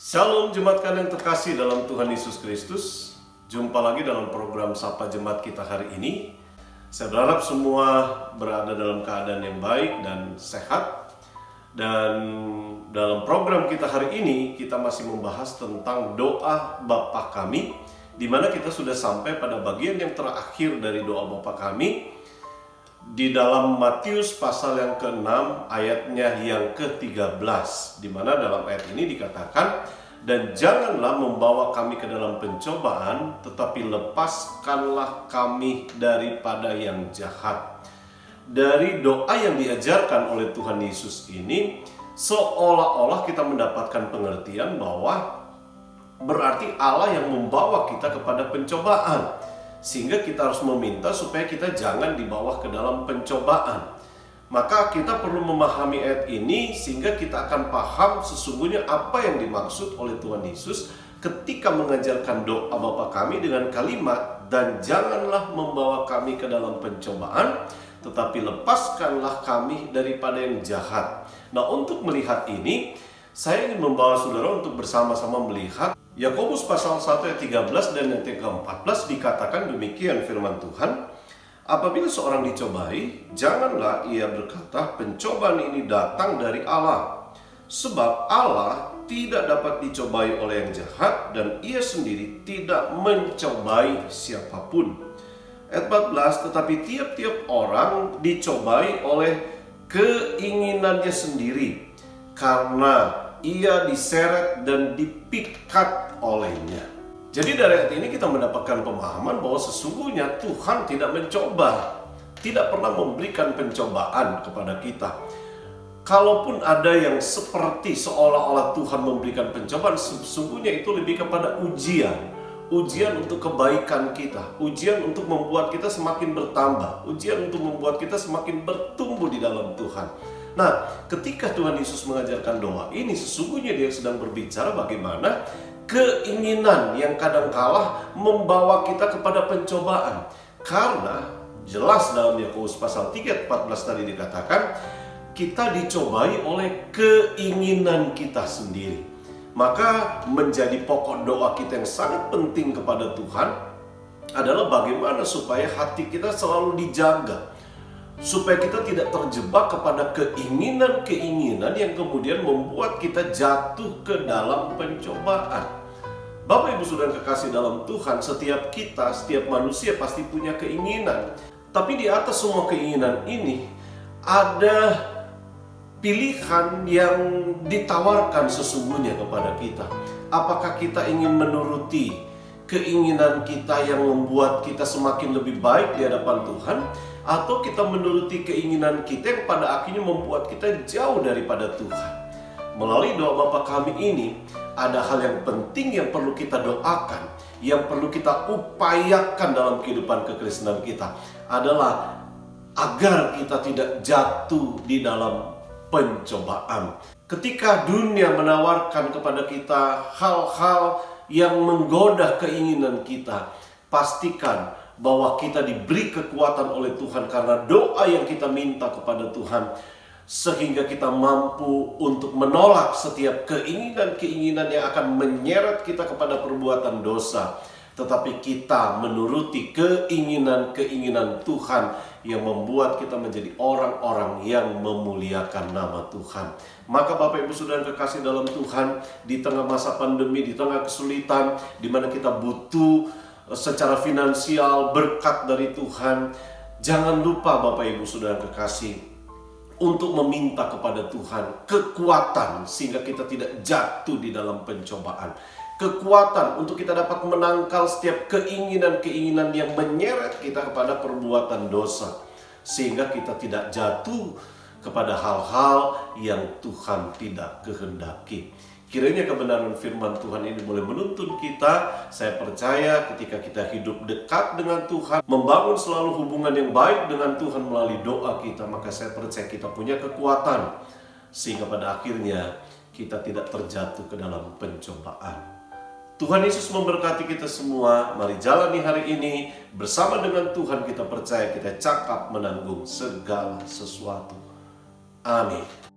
Shalom jemaatkan yang terkasih dalam Tuhan Yesus Kristus. Jumpa lagi dalam program Sapa Jemaat kita hari ini. Saya berharap semua berada dalam keadaan yang baik dan sehat. Dan dalam program kita hari ini kita masih membahas tentang doa Bapa kami, di mana kita sudah sampai pada bagian yang terakhir dari doa Bapa kami di dalam Matius pasal yang ke-6 ayatnya yang ke-13, di mana dalam ayat ini dikatakan, dan janganlah membawa kami ke dalam pencobaan, tetapi lepaskanlah kami daripada yang jahat. Dari doa yang diajarkan oleh Tuhan Yesus ini, seolah-olah kita mendapatkan pengertian bahwa berarti Allah yang membawa kita kepada pencobaan, sehingga kita harus meminta supaya kita jangan dibawa ke dalam pencobaan. Maka kita perlu memahami ayat ini sehingga kita akan paham sesungguhnya apa yang dimaksud oleh Tuhan Yesus ketika mengajarkan doa Bapa kami dengan kalimat, dan janganlah membawa kami ke dalam pencobaan, tetapi lepaskanlah kami daripada yang jahat. Nah, untuk melihat ini, saya ingin membawa saudara untuk bersama-sama melihat Yakobus pasal 1 ayat 13 dan ayat ke-14. Dikatakan demikian firman Tuhan, apabila seorang dicobai, janganlah ia berkata pencobaan ini datang dari Allah, sebab Allah tidak dapat dicobai oleh yang jahat, dan ia sendiri tidak mencobai siapapun. Ayat 14, tetapi tiap-tiap orang dicobai oleh keinginannya sendiri, karena ia diseret dan dipikat olehnya. Jadi dari ayat ini kita mendapatkan pemahaman bahwa sesungguhnya Tuhan tidak mencoba, tidak pernah memberikan pencobaan kepada kita. Kalaupun ada yang seperti seolah-olah Tuhan memberikan pencobaan, sesungguhnya itu lebih kepada ujian untuk kebaikan kita, ujian untuk membuat kita semakin bertambah, ujian untuk membuat kita semakin bertumbuh di dalam Tuhan. Nah, ketika Tuhan Yesus mengajarkan doa ini, sesungguhnya Dia sedang berbicara bagaimana keinginan yang kadangkala membawa kita kepada pencobaan. Karena jelas dalam Yakobus pasal 3 ayat 14 tadi dikatakan, kita dicobai oleh keinginan kita sendiri. Maka menjadi pokok doa kita yang sangat penting kepada Tuhan adalah bagaimana supaya hati kita selalu dijaga, supaya kita tidak terjebak kepada keinginan-keinginan yang kemudian membuat kita jatuh ke dalam pencobaan. Bapak Ibu Saudara kekasih dalam Tuhan, setiap manusia pasti punya keinginan. Tapi di atas semua keinginan ini ada pilihan yang ditawarkan sesungguhnya kepada kita. Apakah kita ingin menuruti keinginan kita yang membuat kita semakin lebih baik di hadapan Tuhan, atau kita menuruti keinginan kita yang pada akhirnya membuat kita jauh daripada Tuhan? Melalui doa Bapa kami ini, ada hal yang penting yang perlu kita doakan, yang perlu kita upayakan dalam kehidupan kekristenan kita, adalah agar kita tidak jatuh di dalam pencobaan. Ketika dunia menawarkan kepada kita hal-hal yang menggoda keinginan kita, pastikan bahwa kita diberi kekuatan oleh Tuhan karena doa yang kita minta kepada Tuhan, sehingga kita mampu untuk menolak setiap keinginan-keinginan yang akan menyeret kita kepada perbuatan dosa, tetapi kita menuruti keinginan-keinginan Tuhan yang membuat kita menjadi orang-orang yang memuliakan nama Tuhan. Maka Bapak Ibu Saudara kekasih dalam Tuhan, di tengah masa pandemi, di tengah kesulitan, di mana kita butuh secara finansial berkat dari Tuhan, jangan lupa Bapak Ibu Saudara kekasih untuk meminta kepada Tuhan kekuatan sehingga kita tidak jatuh di dalam pencobaan. Kekuatan untuk kita dapat menangkal setiap keinginan-keinginan yang menyeret kita kepada perbuatan dosa, sehingga kita tidak jatuh kepada hal-hal yang Tuhan tidak kehendaki. Kiranya kebenaran firman Tuhan ini boleh menuntun kita. Saya percaya ketika kita hidup dekat dengan Tuhan, membangun selalu hubungan yang baik dengan Tuhan melalui doa kita, maka saya percaya kita punya kekuatan sehingga pada akhirnya kita tidak terjatuh ke dalam pencobaan. Tuhan Yesus memberkati kita semua. Mari jalani hari ini bersama dengan Tuhan. Kita percaya kita cakap menanggung segala sesuatu. Amin.